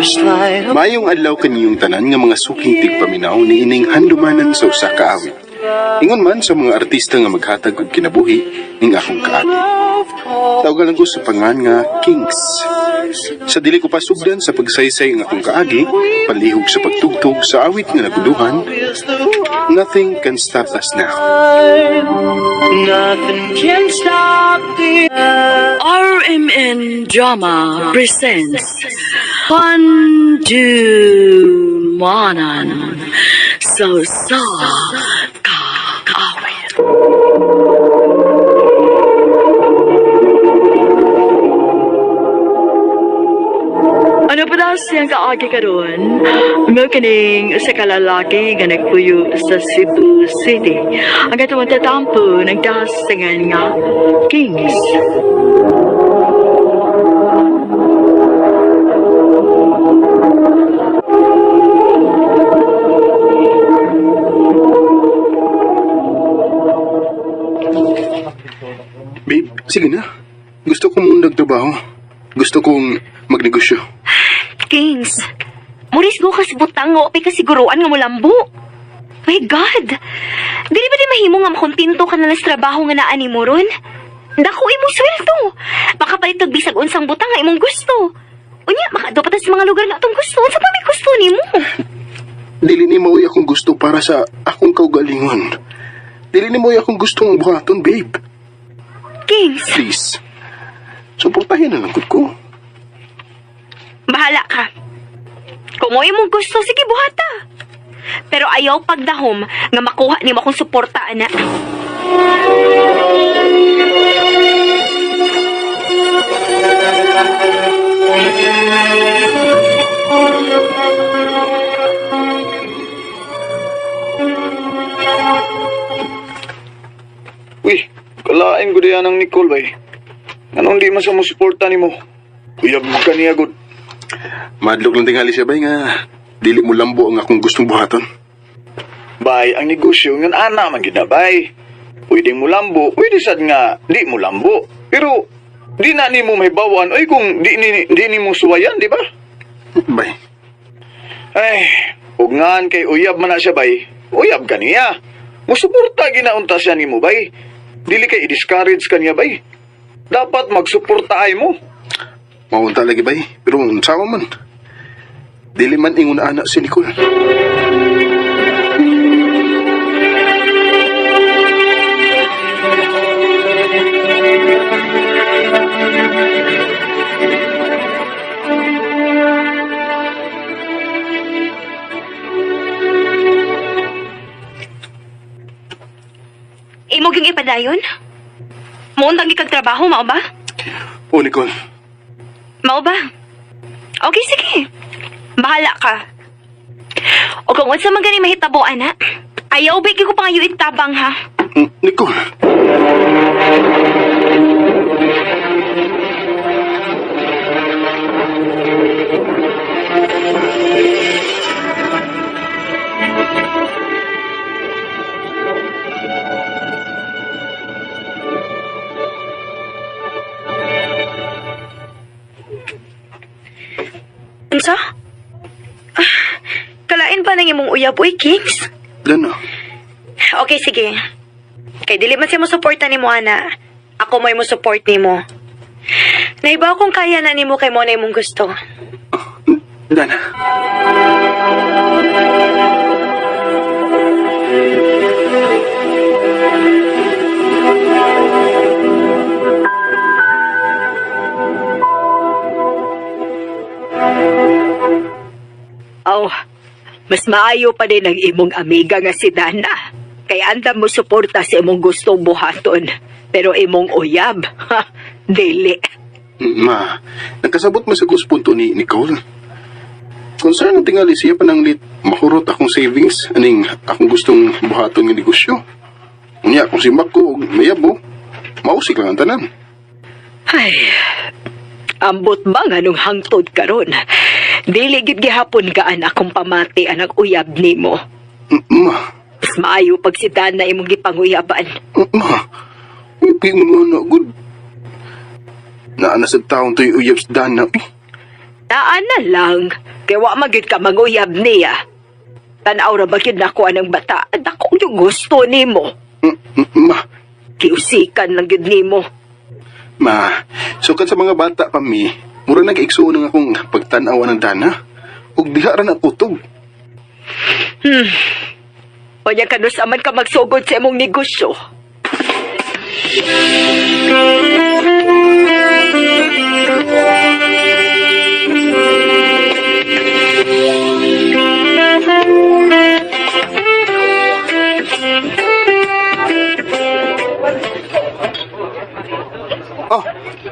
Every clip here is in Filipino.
Mayong adlaw kaniyong tanan nga mga suking tigpaminaw ni ining handumanan sa usa ka awit. Ingon man sa mga artista nga maghatag og kinabuhi ning akong kaagi. Tawagalan ko sa pangan nga Kings. Sa dili ko pasugdan sa pagsaysay ng akong kaagi, palihog sa pagtugtog sa awit nga naguduhan, Nothing Can Stop Us Now. Nothing can stop the RMN Drama presents Pandumanan sa Kakawin. Ano pa daw siyang kaagi karon? Mo kining sa kalalaki nga nagpuyo sa Cebu City. Ang katong tatampo nagdasingan nga Kings. Babe, sige na. Gusto kong nagtrabaho. Gusto kong magnegosyo. Kings, Maurice go kas butang nga opay kasiguruan nga mo lambo. My God! Dili ba di mahimo nga makontento ka na lang sa trabaho nga naani mo ron? Dako imong sweldo. Makapalit og bisag unsang butang nga imong gusto. Unya, makadto sa mga lugar nga atong gusto. Unsa pa may gusto nimo? Dili ni mo akong gusto para sa akong kaugalingon. Dili ni mo akong gustong buhaton, babe. Kings, Please. Suportahin na lang ko. bahala ka. Kung mo imong gusto, sige buhata. Pero ayaw pagdahom nga makuha nimo akong suporta, ana. Uy, kalain ko diyan ng Nicole bay. Anong di man sa mo suporta nimo? Uyab ka niya gud. Madlog lang tingali siya, bay, nga dili mo lambo ang akong gustong buhaton. Bay, ang negosyo ngan ana man gid na bay. Pwede mo lambo, pwede sad nga di mo lambo. Pero di na nimo may bawan oy kung di nimo suwayan, di ba? Bay, Ay, ug ngan kay uyab man na siya bay. Uyab ka niya. Musuporta ginaunta siya nimo bay. Dili kay i-discourage kaniya bay. Dapat magsuportahay mo. maunta lagi, bay. Pero unsawa man. Dili man ingon na anak si Nicole. Imo gyud ipadayon? Muuntang gikag trabaho, mao ba? O, Nicole. Mao ba? Okay, sige. Bahala ka. O kung unsa man gani mahitabo, ana, ayaw bigay ko pangayo itabang, ha? Nicole. Unsa? Kalain pa nang imong uyab, uy, Kings? Gano? Okay, sige. Kay dili man siya mo suporta nimo, ana. Ako may mo support nimo. Naibaw kung kaya na nimo kay mo na imong gusto. Dana. Oh, mas maayo pa din ang imong amiga nga si Dana. Kaya andam mo suporta sa imong gustong buhaton. Pero imong uyab, ha, dili. Ma, nagkasabot mo sa guspunto ni Nicole. Kung saan ang tingali siya pananglit, mahurot akong savings, aning akong gustong buhaton ng negosyo. Unya, kung si Mako, mayabo, mausik lang ang tanan. Ay, ambot ba nga nung hangtod karon? Dili gid gihapon gaan akong pamati anang uyab nimo. Ma, Mas maayo pag si Dana imong gipanguyaban. ma, hindi mo na good. Naana sa taong to'y uyab sa Dana. Taan na lang. Kaya wa magyud ka manguyab niya. Tanaw ra ba yun ako anang bata? At ako yung gusto nimo. Ma, Kiusikan lang yun nimo. ma, sukat sa mga bata pa mi, mura nag-iksuon ng akong pagtanawa ng dana. Ug diha ra na kutog. Wanya ka aman ka magsugod sa imong negosyo. Oh,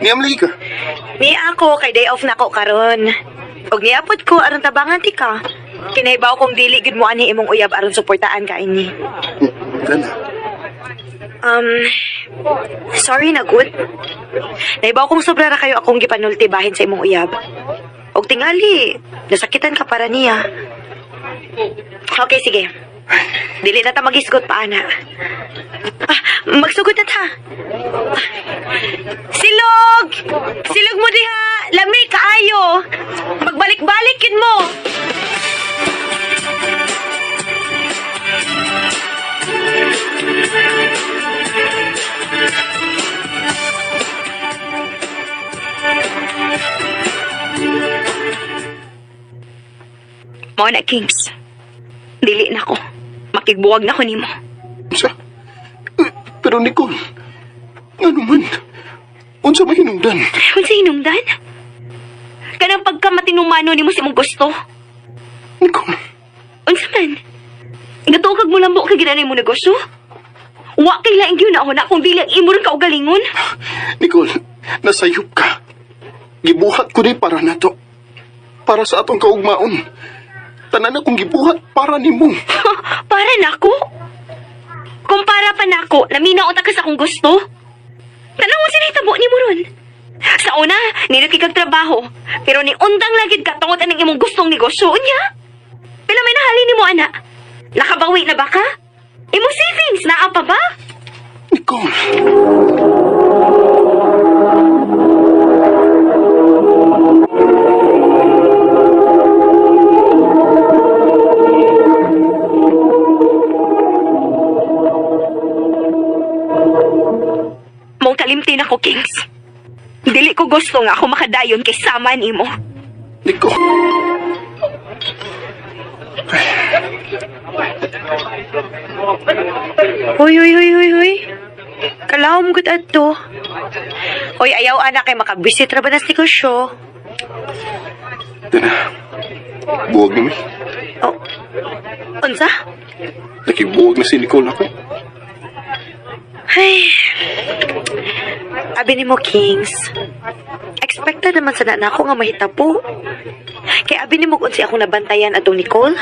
niyam lagi ka. Ni ako, kay day off na ko karon. Og niapod ko, aron tabangan ti ka. Kinaibaw kong dili gid mo ani imong uyab aron suportaan ka ini. Dana, Sorry na good. Naibaw kong sobra ra kayo akong gipanulti bahin sa imong uyab. Og tingali, nasakitan ka para niya. Okay, sige. Dili na ta magisgot pa, ana. Magsugod na ta. Silog! Silog mo diha! Lami kaayo! Magbalik-balikin mo! Mao na, Kings. Dili na ko. Makigbuwag na ko nimo. sa... Pero Nicole, ano man? Unsa mahinungdan? Unsa hinungdan? Kanang pagkamatinumano nimo sa imong gusto. Nicole, Unsa man? Gatugag mo lambo kay ginanay mo negosyo? Wa kay laing gyud na kung dili ang imo rin kaugalingon. Nicole, nasayop ka. Gibuhat ko ni para nato. Para sa atong kaugmaon. Tanan akong gibuhat para nimo. Para nako? Kung para pa nako, naminaw ta ka sa akong gusto. Tanawon sila itabo ni mo ron. Sa una, nilaki kag trabaho. Pero ni undang lagid ka tungod anang imong gustong negosyo niya. Pila may nahalin ni mo, ana? Nakabawi na ba ka? Imong savings, naa pa ba? Nicole. Mong kalimtin ako, Kings. Dili ko gusto nga ako makadayon kay sama nimo. Nicole. Huy. Kalawom gud adto. Hoy, ayaw anak kay makabisit ra ba nas negosyo? Dana, buwag na mi. Oh. Unsa? Nakibuwag na si Nicole ako. Ay. Abi ni mo, Kings. Expected naman sana na ako nga mahitabo. Kay abi ni mo kung si akong nabantayan atong Nicole.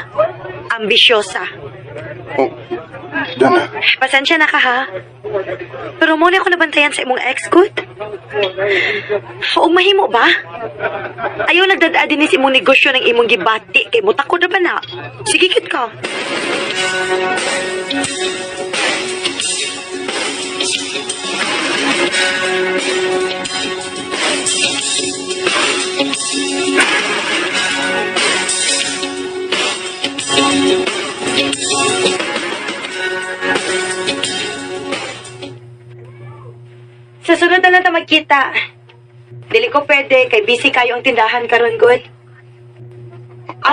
Ambisyosa. Oh, Dana, Pasensya na ka, ha? Pero mo na ako nabantayan sa imong ex-good. O mahimo ba? Ayaw nagdadaan din sa imong negosyo ng imong gibati. Kay mutakod na ba na? Sige, kit ka. Sa sunod na lang ta magkita. Dili ko pwede, kay busy kayo ang tindahan karon good.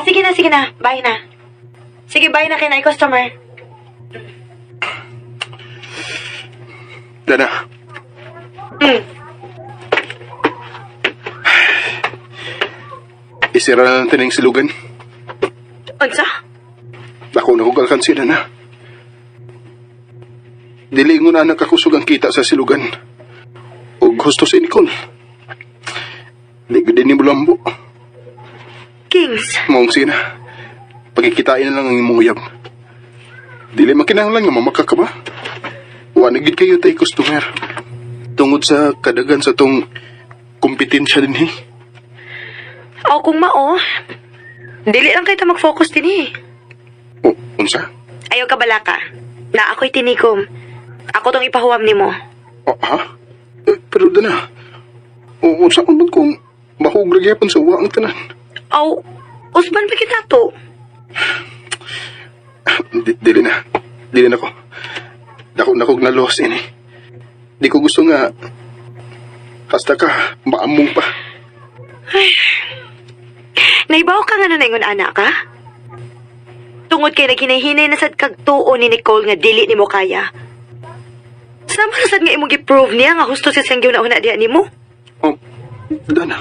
Sige na. Bye na. Sige, bye na kay na customer. Dana. Isira na natin ang silugan. Unsa? Ako nahugal kan si Dana. Dilingon na nakakusog ang kita sa silugan. O gusto si Nicole. Di ko din ni Bulambo. Kings, Maong sina. Pagkikitain na lang ang imong uyab. Dili makinahanglan nga mamaka ka ba? Wanagid kayo tay customer. Tungod sa kadagan sa tong kompetensya din o kung mao, dili lang kayo ta mag-focus din O, unsa? Ayaw ka balaka. Na ako'y tinikom. Ako tong ipahuwam nimo. O, ha? Pero Dana, unsa man kung mahugrag yapon sa uwa ang tanan? Aw, Usban pa kita to. Dili na. Dili na ko. Dako nalos ini. Di ko gusto nga hasta ka maamong pa. Naibaw ka nga na ingon anak ka? Tungod kay naghinay-hinay na sad kag tuo ni Nicole nga dili nimo kaya. Sama na sad nga imong gi-prove niya nga husto si siyang giuna-una diha nimo. Oh, Dana.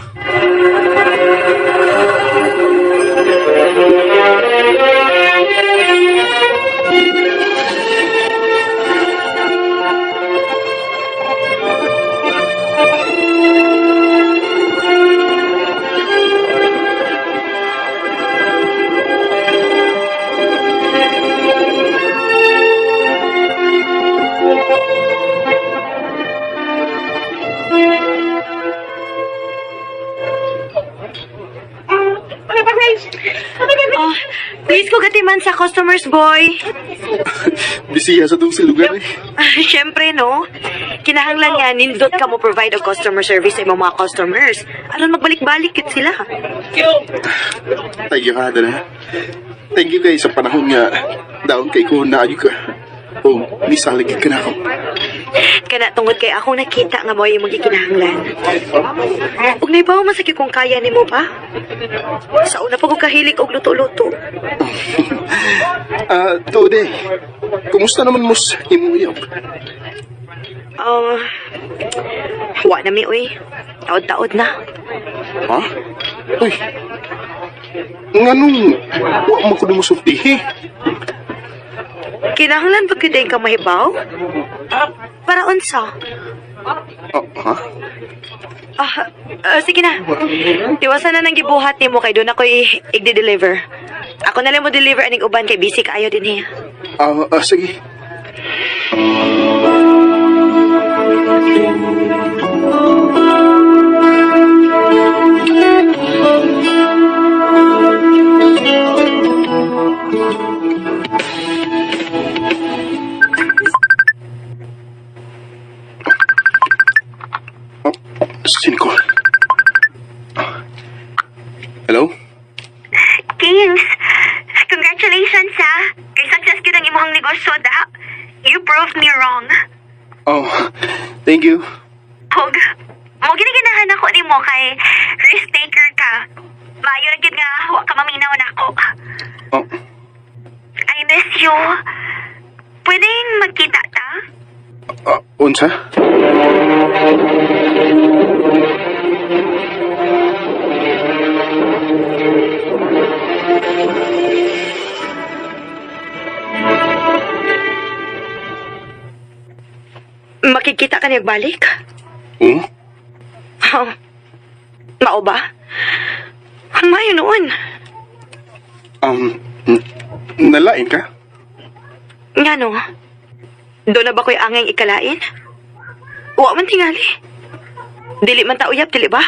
Oh, please ko gatiman sa customers, boy. Bisiya sa tong lugar eh. Siyempre, no? Kinahanglan nga, nindot ka mo provide og customer service sa imong mga customers. Aron magbalik-balik kit sila. Thank you ka, Dana. Thank you kay sa panahon nga daon kay ko naayo ka. O nisaligid ka na ako. Kana tungod kay akong nakita nga mo yung gikinahanglan. Ug naibaw man sa kung kaya nimo pa. Sa una pa ko kahilig og luto-luto. Tode. Kumusta naman mo sa imuyab? Wa na mi uy. Taod-taod na. Ha? Uy. Nganong wa mo ko mo sultihi? Kinahanglan ba gyud ka mahibaw? Para unsa? Ha? Sige na. Tiwasan na nang gibuhat nimo kay doon ako i-deliver. Ako na lang mo deliver aning uban kay busy kaayo din Sige. Sino? Hello? Kings, congratulations ha. Kay success gyud ang imong negosyo da. You proved me wrong. Oh, thank you. Hog, mo giniganahan ako nimo kay risk taker ka. Maayo ra gyud nga wa ka maminaw nako. Oh, I miss you. Pwedeng magkita ta? unsa? Makikita ka niyag balik? Oh? Mao ba? Mayo noon. Nalain ka? Nga no? Doon na ba ko'y angay ikalain? Wa man tingali. Dili man ta uyab, dili ba?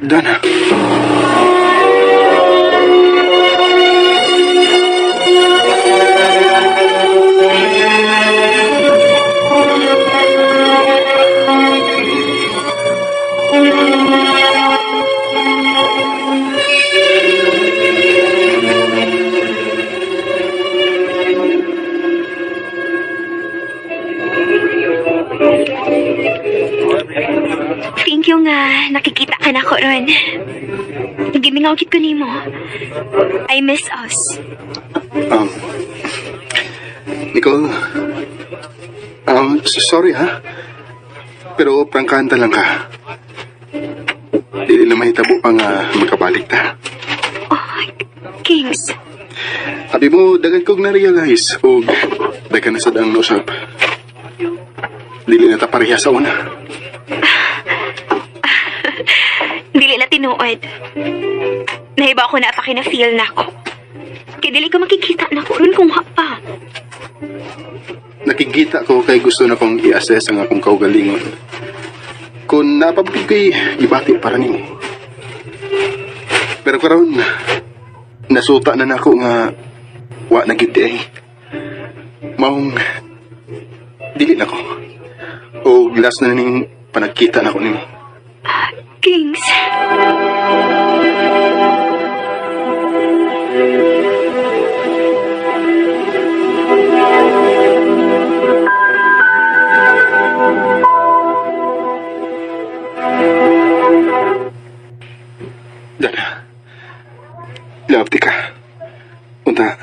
Dana. Thank you nga. Nakikita ka na ko ron. Gimingaw gid ko nimo. I miss us. Nicole, sorry ha. Pero prangkanta lang ka. Dili na mahitabo pa nga makabalik ta. Oh, Kings. Sabi mo, dagan kong na-realize o dagan na sad ang usap. Dili na ta pareha sa una. Dili na tinuod. Nahiba ko na pa kina-feel na ako. Kaya dili ko makikita na ko ron kung pa. Nakikita ko kay gusto na kong i-assess ang akong kaugalingon. Kung napabigay ko'y ibati para nimo. Pero karon nasuta na nako nga wa na gid ay. Maong dili na ko. O last na ning panagkita na ko nimo. Kings. Love, tika. Unta,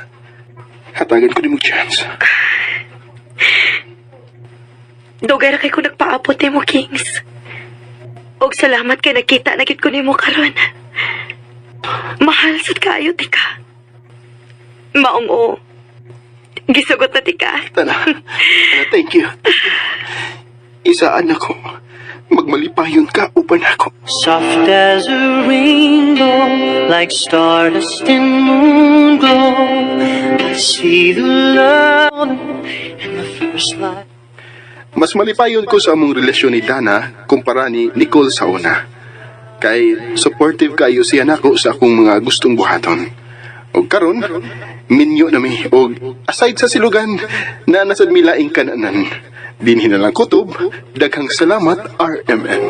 hatagan ko ni mo chance. Dugay ra kay ko nagpaabot ni mo, Kings. Og salamat kay nakita na gid ko nimo karon. Mahal sad kayo, tika. Maong o. Gisugot na, tika. Tana, thank you. Isaan ako. Magmalipayon ka uban ako. Soft as a rainbow, like stardust in moon glow. I see the love in the first light. Mas malipayon ko sa among relasyon ni Dana kumpara ni Nicole sa una. Kay supportive kayo siya nako sa akong mga gustong buhaton. O karon, minyo na mi. O aside sa silugan na nasad milaing kananan. Dinhi na lang kutob, daghang salamat RMN.